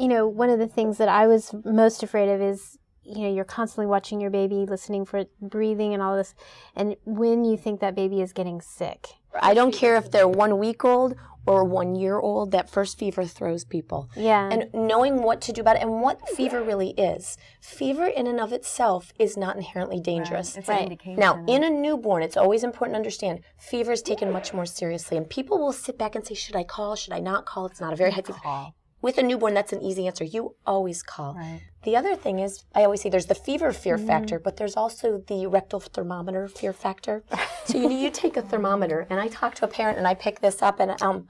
one of the things that I was most afraid of is, you're constantly watching your baby, listening for breathing and all this. And when you think that baby is getting sick. I don't care if they're 1 week old or 1 year old, that first fever throws people. Yeah. And knowing what to do about it and what fever really is. Fever in and of itself is not inherently dangerous. Right. It's an indication. Now, in a newborn, it's always important to understand fever is taken much more seriously. And people will sit back and say, should I call? Should I not call? It's not a very high fever. With a newborn, that's an easy answer. You always call. Right. The other thing is, I always say there's the fever fear factor, but there's also the rectal thermometer fear factor. So you take a thermometer, and I talk to a parent, and I pick this up, and I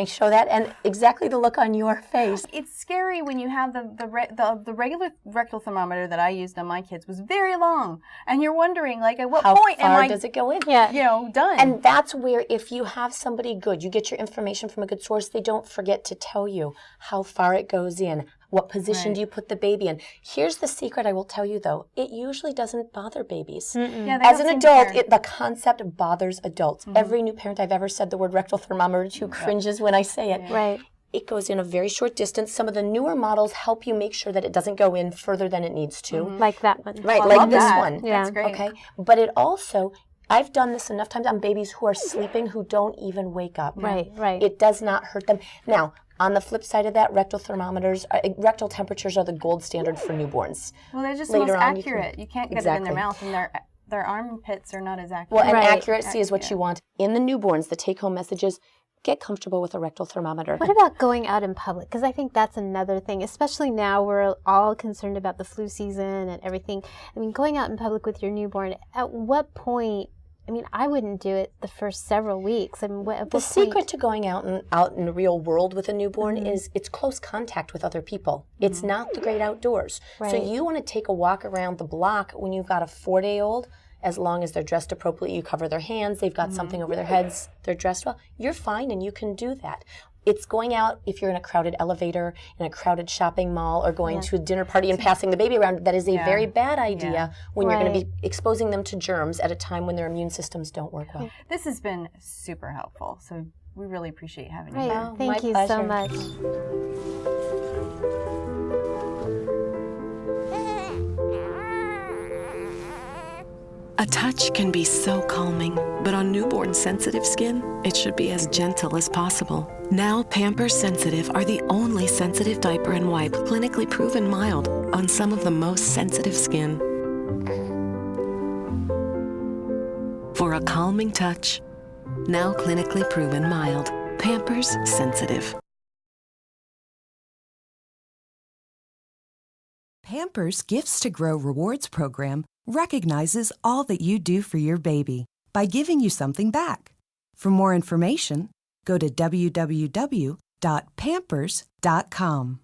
show that, and exactly the look on your face. It's scary when you have the regular rectal thermometer that I used on my kids was very long, and you're wondering, like, at what point am I? How far does it go in? Yeah. Done. And that's where, if you have somebody good, you get your information from a good source, they don't forget to tell you how far it goes in. What position do you put the baby in? Here's the secret I will tell you, though. It usually doesn't bother babies. Yeah, as an adult, the concept bothers adults. Every new parent I've ever said the word rectal thermometer to cringes when I say it. Right. It goes in a very short distance. Some of the newer models help you make sure that it doesn't go in further than it needs to. Like that one. Right, I like love this that. one. Yeah. That's great. Okay, but it also, I've done this enough times on babies who are sleeping who don't even wake up. Right. It does not hurt them. Now, on the flip side of that, rectal thermometers, rectal temperatures are the gold standard for newborns. Well, they're just Later most on, accurate. You can't get it in their mouth, and their armpits are not as accurate. Well, and Right. accuracy is what you want. In the newborns, the take-home message is, get comfortable with a rectal thermometer. What about going out in public? Because I think that's another thing, especially now we're all concerned about the flu season and everything. I mean, going out in public with your newborn, at what point? I mean, I wouldn't do it the first several weeks. I mean, the secret to going out in the real world with a newborn is it's close contact with other people. It's not the great outdoors. Right. So you want to take a walk around the block when you've got a 4-day-old, as long as they're dressed appropriately, you cover their hands, they've got something over their heads, they're dressed well, you're fine and you can do that. It's going out if you're in a crowded elevator, in a crowded shopping mall, or going to a dinner party and passing the baby around. That is a very bad idea when you're going to be exposing them to germs at a time when their immune systems don't work well. This has been super helpful, so we really appreciate having you Right. here. Thank you so much. A touch can be so calming, but on newborn sensitive skin, it should be as gentle as possible. Now, Pampers Sensitive are the only sensitive diaper and wipe clinically proven mild on some of the most sensitive skin. For a calming touch, now clinically proven mild. Pampers Sensitive. Pampers Gifts to Grow Rewards program recognizes all that you do for your baby by giving you something back. For more information, go to www.pampers.com.